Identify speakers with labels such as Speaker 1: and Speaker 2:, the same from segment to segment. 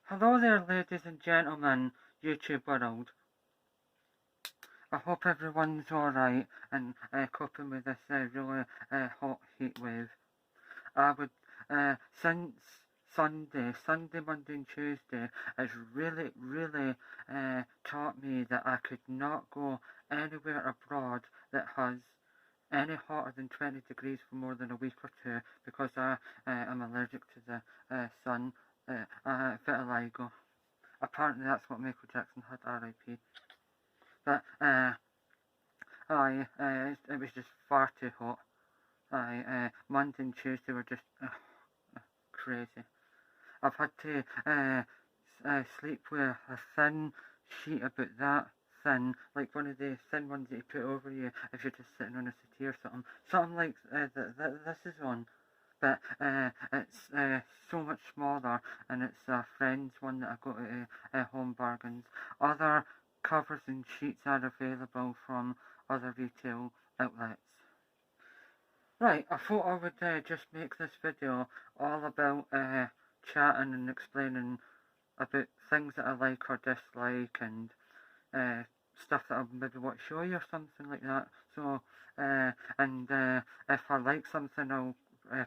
Speaker 1: Hello there, ladies and gentlemen, YouTube world. I hope everyone's alright and coping with this really hot heat wave. I would, since Sunday, Monday and Tuesday has really taught me that I could not go anywhere abroad that has any hotter than 20 degrees for more than a week or two because I am allergic to the sun, vitiligo. Apparently that's what Michael Jackson had, R.I.P. But it was just far too hot. Monday and Tuesday were just crazy. I've had to sleep with a thin sheet about that thin, like one of the thin ones that you put over you if you're just sitting on a settee or something. Something like this is on. But it's so much smaller, and it's a friend's one that I got at Home Bargains. Other covers and sheets are available from other retail outlets. Right, I thought I would just make this video all about chatting and explaining about things that I like or dislike and stuff that I maybe want to show you or something like that. So, if I like something, I'll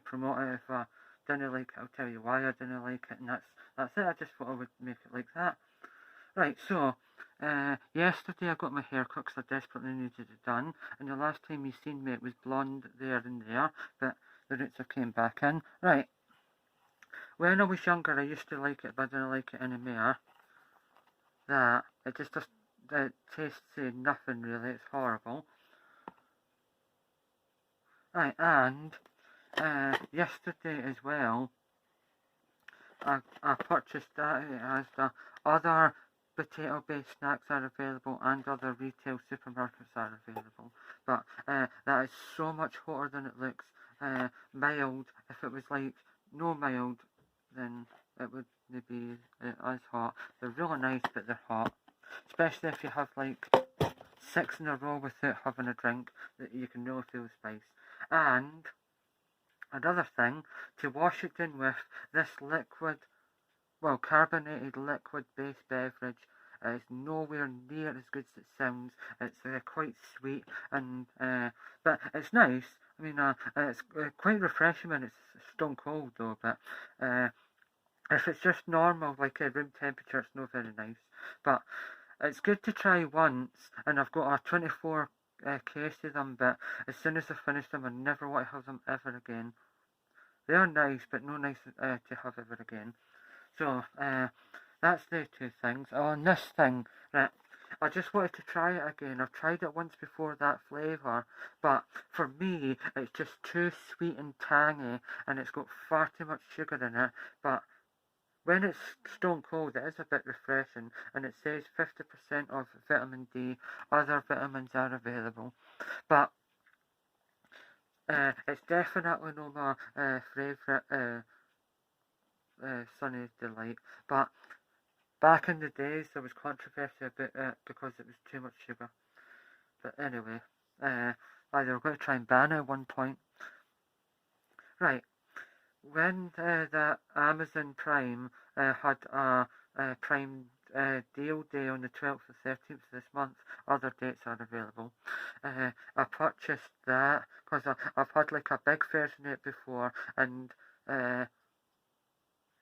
Speaker 1: promote it. If I didn't like it, I'll tell you why I didn't like it, and that's it. I just thought I would make it like that. Right, so, yesterday I got my hair cut because I desperately needed it done, and the last time you seen me it was blonde there and there, but the roots have came back in. Right, when I was younger I used to like it, but I didn't like it anymore. That, it just it tastes nothing really, it's horrible. Right, and yesterday as well, I purchased that as the other potato-based snacks are available and other retail supermarkets are available. But that is so much hotter than it looks. Mild, if it was like no mild, then it would be as hot. They're really nice, but they're hot. Especially if you have like 6 in a row without having a drink, that you can really feel the spice. And another thing, to wash it in with, this liquid, well, carbonated liquid-based beverage is nowhere near as good as it sounds. It's quite sweet, and but it's nice. I mean, it's quite refreshing when it's stone cold though. But if it's just normal, like room temperature, it's not very nice. But it's good to try once, and I've got a 24 case of them, but as soon as I finish them, I never want to have them ever again. They are nice, but no nice to have ever again. So, that's the two things. Oh, and this thing, right, I just wanted to try it again. I've tried it once before, that flavour, but for me, it's just too sweet and tangy, and it's got far too much sugar in it, but when it's stone cold, it is a bit refreshing, and it says 50% of vitamin D. Other vitamins are available, but it's definitely not my favourite Sunny Delight. But back in the days, there was controversy about it because it was too much sugar. But anyway, they were going to try and ban it at one point. Right. When the Amazon Prime had a Prime deal day on the 12th and 13th of this month, other dates are available. I purchased that because I've had like a big version of it before, and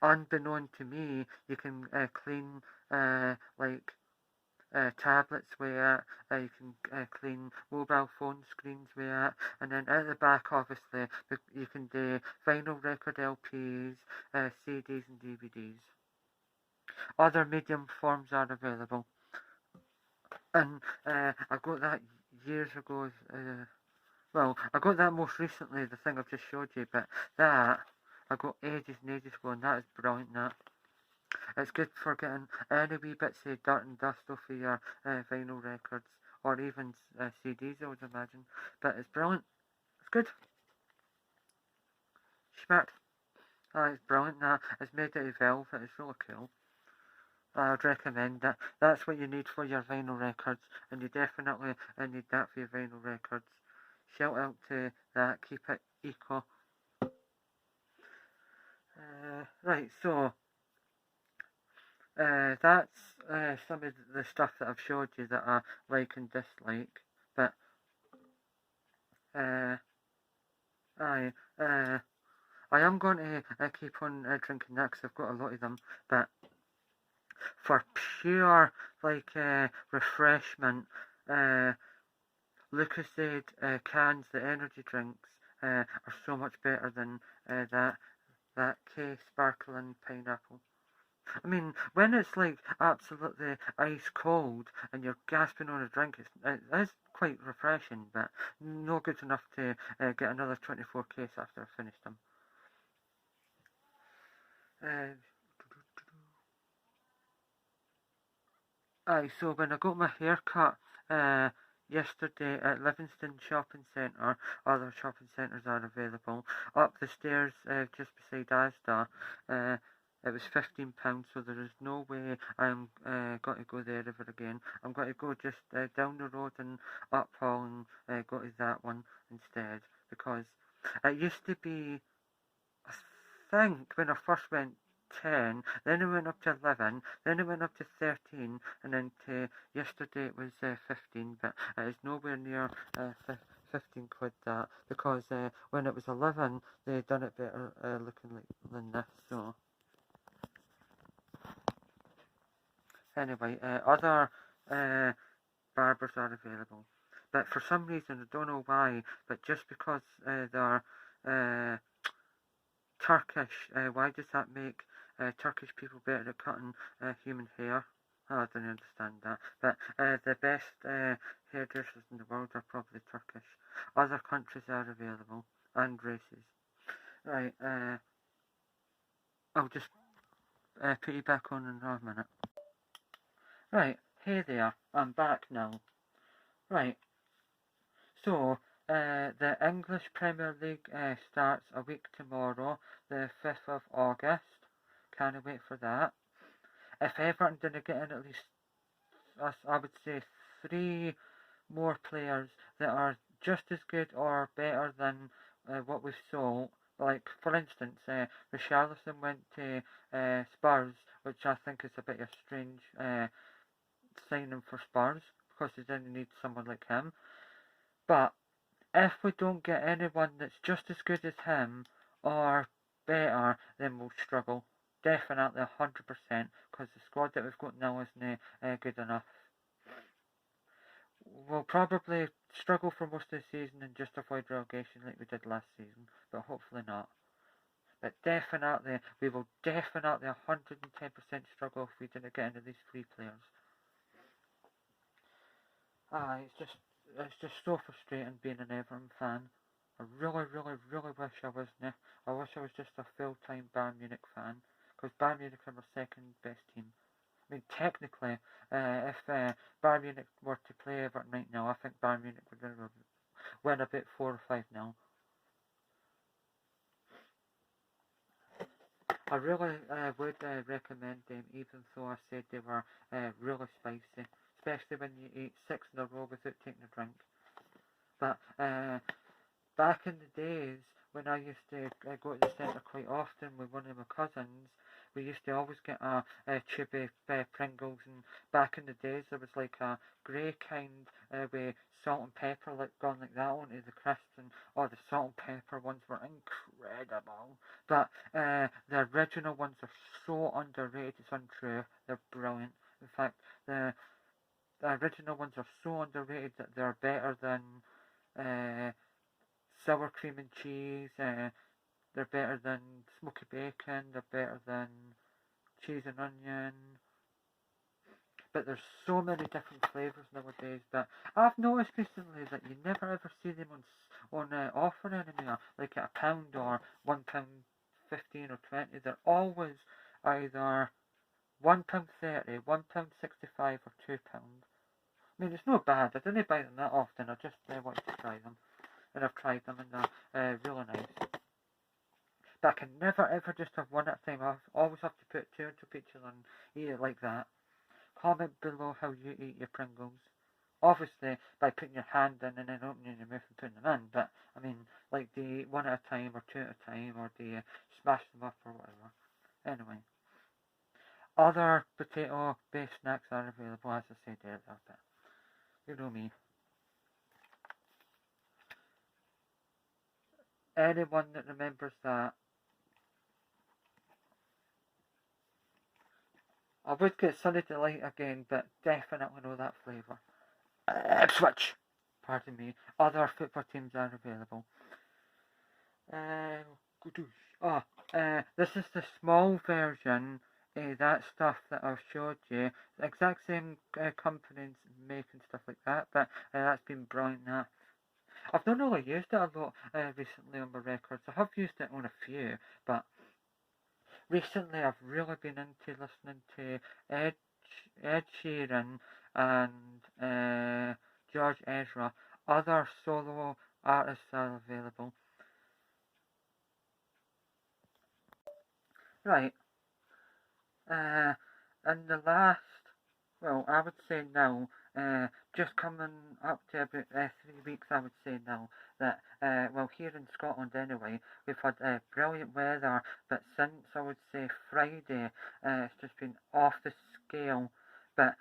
Speaker 1: unbeknown to me, you can clean like tablets with it, you can clean mobile phone screens with it, and then at the back obviously you can do vinyl record LPs, CDs and DVDs. Other medium forms are available, and I got that years ago. Well, I got that most recently, the thing I've just showed you, but that I got ages and ages ago, and that is brilliant. That it's good for getting any wee bits of dirt and dust off of your vinyl records, or even CDs, I would imagine. But it's brilliant. It's good. Smart. It's brilliant. It's made out of velvet. It's really cool. I would recommend that. That's what you need for your vinyl records, and you definitely need that for your vinyl records. Shout out to that. Keep it eco. Right, so that's some of the stuff that I've showed you that I like and dislike. But I I am going to keep on drinking that because I've got a lot of them. But for pure refreshment, Lucozade cans, the energy drinks, are so much better than that K sparkling pineapple. I mean, when it's like absolutely ice cold and you're gasping on a drink, it is quite refreshing, but no good enough to get another 24 case after I finished them. So when I got my hair cut yesterday at Livingston Shopping Centre, other shopping centres are available, up the stairs just beside Asda, it was £15, so there is no way I'm going to go there ever again. I'm going to go just down the road and up Hall and go to that one instead, because it used to be, I think, when I first went, 10, then it went up to 11, then it went up to 13, and then to yesterday it was 15, but it is nowhere near 15 quid that, because when it was 11 they done it better looking like than this. So anyway, other barbers are available, but for some reason, I don't know why, but just because they're Turkish, why does that make Turkish people better at cutting human hair? Oh, I don't understand that. But the best hairdressers in the world are probably Turkish. Other countries are available, and races. Right, I'll just put you back on in a minute. Right, hey there, I'm back now. Right, so the English Premier League starts a week tomorrow, the 5th of August. Can't wait for that. If Everton didn't get in at least, I would say, 3 more players that are just as good or better than what we've sold. Like, for instance, Richarlison went to Spurs, which I think is a bit of a strange signing for Spurs, because they didn't need someone like him. But if we don't get anyone that's just as good as him or better, then we'll struggle. Definitely 100%, because the squad that we've got now isn't good enough. We'll probably struggle for most of the season and just avoid relegation like we did last season, but hopefully not. But definitely, we will definitely 110% struggle if we didn't get into these 3 players. It's just so frustrating being an Everton fan. I really wish I wasn't. I wish I was just a full-time Bayern Munich fan, because Bayern Munich are my second best team. I mean, technically, if Bayern Munich were to play Everton right now, I think Bayern Munich would win about 4 or 5 now. I really would recommend them, even though I said they were really spicy, especially when you eat 6 in a row without taking a drink. But back in the days when I used to go to the centre quite often with one of my cousins, we used to always get a tube of Pringles, and back in the days there was like a grey kind with salt and pepper gone like that onto the crisps, and the salt and pepper ones were incredible. But the original ones are so underrated, it's untrue. They're brilliant. In fact, the original ones are so underrated that they're better than sour cream and cheese. They're better than smoky bacon. They're better than cheese and onion. But there's so many different flavours nowadays that I've noticed recently that you never ever see them on offer anymore, like at £1 or £1.15 or 20. They're always either £1.30, £1.65 or £2. I mean, it's not bad. I didn't buy them that often. I just wanted to try them, and I've tried them, and they're really nice. But I can never ever just have one at a time. I always have to put 2 into each other and eat it like that. Comment below how you eat your Pringles. Obviously, by putting your hand in and then opening your mouth and putting them in. But, I mean, like, do you eat 1 at a time or 2 at a time, or do you smash them up or whatever? Anyway. Other potato-based snacks are available, as I said earlier, but you know me. Anyone that remembers that, I would get Sunny Delight again, but definitely know that flavour. Ipswich! Pardon me. Other football teams are available. This is the small version of that stuff that I've showed you. The exact same companies making stuff like that, but that's been browned that. I've not really used it a lot recently on my records. I have used it on a few, but recently I've really been into listening to Ed Sheeran and George Ezra. Other solo artists are available. Right. In the last, well, I would say now, just coming up to about 3 weeks, I would say now, that, well, here in Scotland anyway, we've had brilliant weather, but since, I would say, Friday, it's just been off the scale, but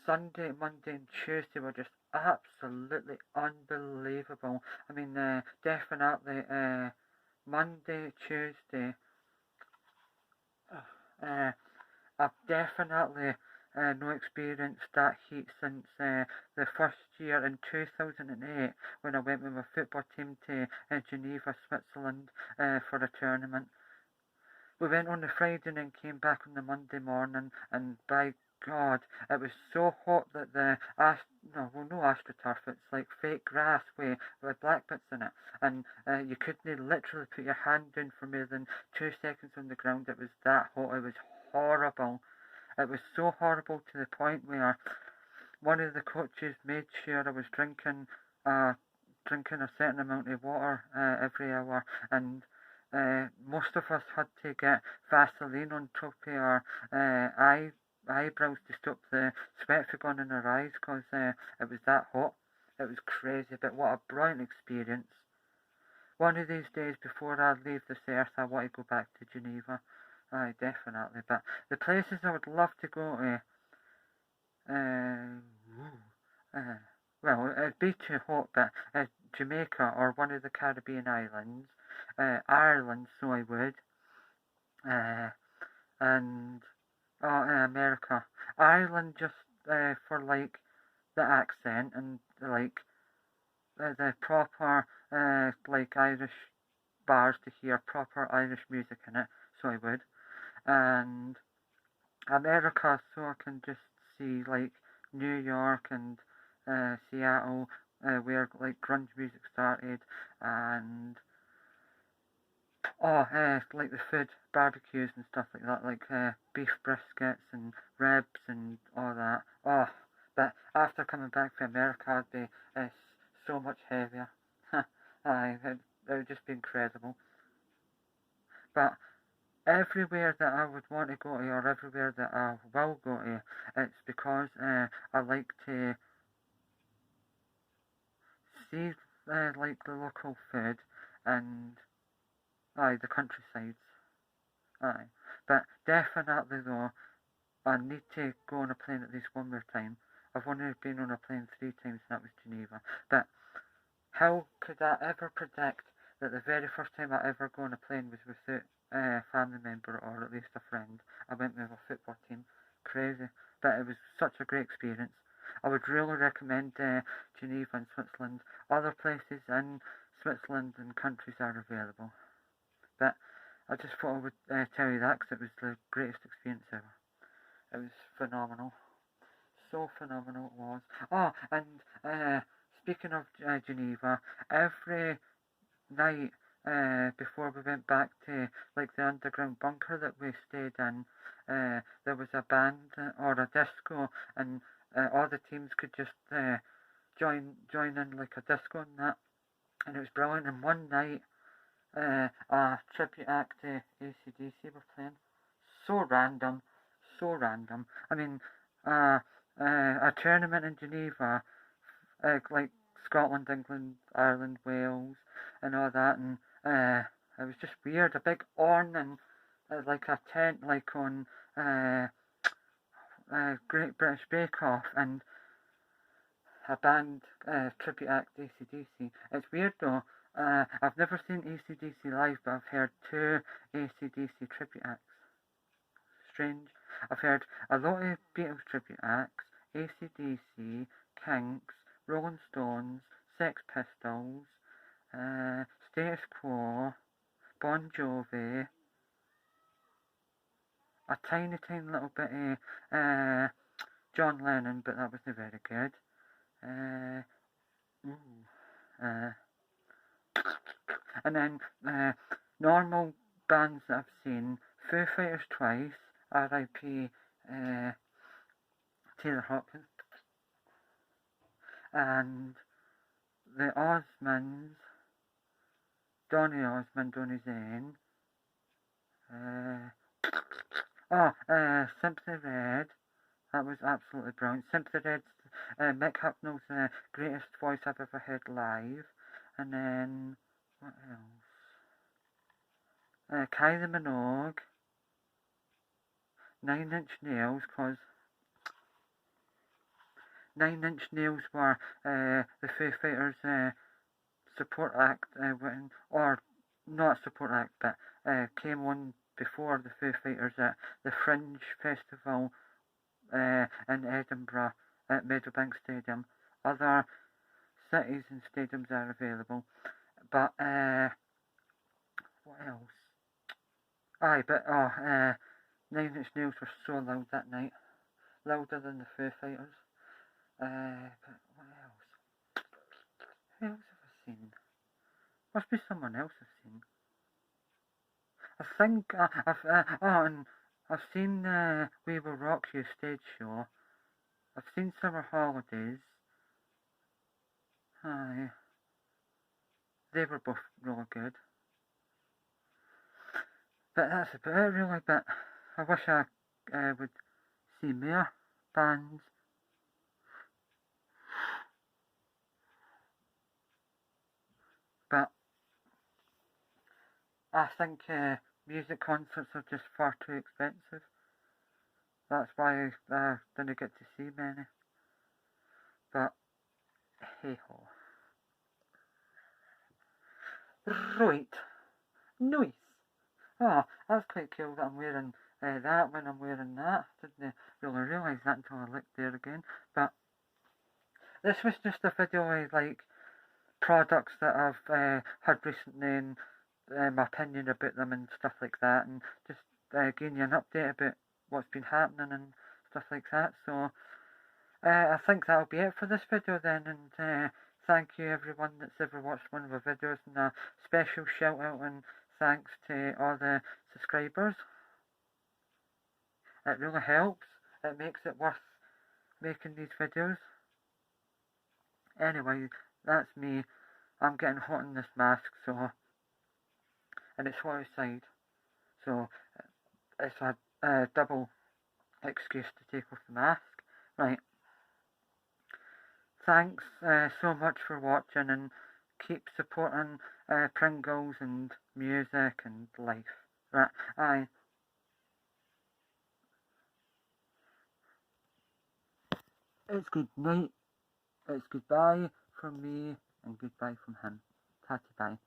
Speaker 1: Sunday, Monday and Tuesday were just absolutely unbelievable. I mean, definitely, Monday, Tuesday, I've definitely no experienced that heat since the first year in 2008 when I went with my football team to Geneva, Switzerland for a tournament. We went on the Friday and then came back on the Monday morning, and by God, it was so hot that the no AstroTurf, it's like fake grass with black bits in it, and you couldn't literally put your hand down for more than 2 seconds on the ground. It was that hot. It was horrible. It was so horrible to the point where one of the coaches made sure I was drinking a certain amount of water every hour, and most of us had to get Vaseline on top of our eyebrows to stop the sweat from going in our eyes because it was that hot. It was crazy, but what a brilliant experience. One of these days before I leave this earth, I want to go back to Geneva. Aye, definitely. But the places I would love to go to, well, it'd be too hot, but Jamaica or one of the Caribbean islands, Ireland, so I would, and America. Ireland just for like the accent and like the proper like Irish bars to hear proper Irish music in it, so I would, and America so I can just see like New York and Seattle where like grunge music started, and like the food, barbecues and stuff like that, like beef briskets and ribs and all that. But after coming back from America, I'd be so much heavier. It would just be incredible. But everywhere that I would want to go to, or everywhere that I will go to, it's because I like to see like the local food and the countrysides. Aye, but definitely though, I need to go on a plane at least one more time. I've only been on a plane 3 times, and that was Geneva. But how could I ever predict that the very first time I ever go on a plane was with a family member or at least a friend? I went with a football team. Crazy. But it was such a great experience. I would really recommend Geneva and Switzerland. Other places in Switzerland and countries are available. But I just thought I would tell you that because it was the greatest experience ever. It was phenomenal. So phenomenal it was. And speaking of Geneva, every night before we went back to like the underground bunker that we stayed in, there was a band or a disco, and all the teams could just join in like a disco and that, and it was brilliant. And one night, a tribute act to AC/DC were playing. So random, so random. I mean, a tournament in Geneva, like Scotland, England, Ireland, Wales, and all that, and it was just weird. A big awning and like a tent, like on Great British Bake Off and a band tribute act AC/DC. It's weird though. I've never seen AC/DC live, but I've heard 2 AC/DC tribute acts. Strange. I've heard a lot of Beatles tribute acts, AC/DC, Kinks, Rolling Stones, Sex Pistols, Status Quo, Bon Jovi, a tiny little bit of John Lennon, but that wasn't very good. And then normal bands that I've seen: Foo Fighters twice, R.I.P. Taylor Hawkins, and the Osmonds, Donny Osmond, Donny Zayn, Simply Red. That was absolutely brilliant. Simply Red's Mick Hucknall's greatest voice I've ever heard live. And then, what else? Kylie Minogue, 9 Inch Nails, because 9 Inch Nails were the Foo Fighters support act, or not support act, but came on before the Foo Fighters at the Fringe Festival in Edinburgh at Meadowbank Stadium. Other cities and stadiums are available, but what else? 9 Inch Nails were so loud that night, louder than the Foo Fighters. But what else? Who else have I seen? Must be someone else I've seen. I think I've seen We Will Rock You stage show. I've seen Summer Holidays. Aye. They were both really good. But that's about it really, but I wish I would see more bands. But I think music concerts are just far too expensive. That's why I didn't get to see many. But hey ho. Right. Nice. Oh, that's quite cool that I'm wearing that when I'm wearing that. Didn't really realise that until I looked there again. But this was just a video of like products that I've had recently and my opinion about them and stuff like that, and just giving you an update about what's been happening and stuff like that. So I think that'll be it for this video then, and thank you everyone that's ever watched one of my videos, and a special shout out and thanks to all the subscribers. It really helps. It makes it worth making these videos. Anyway, that's me. I'm getting hot in this mask, so, and it's hot outside, so it's a double excuse to take off the mask. Right. Thanks so much for watching, and keep supporting Pringles and music and life. Right. Aye. It's good night. It's goodbye from me and goodbye from him. Tatty bye.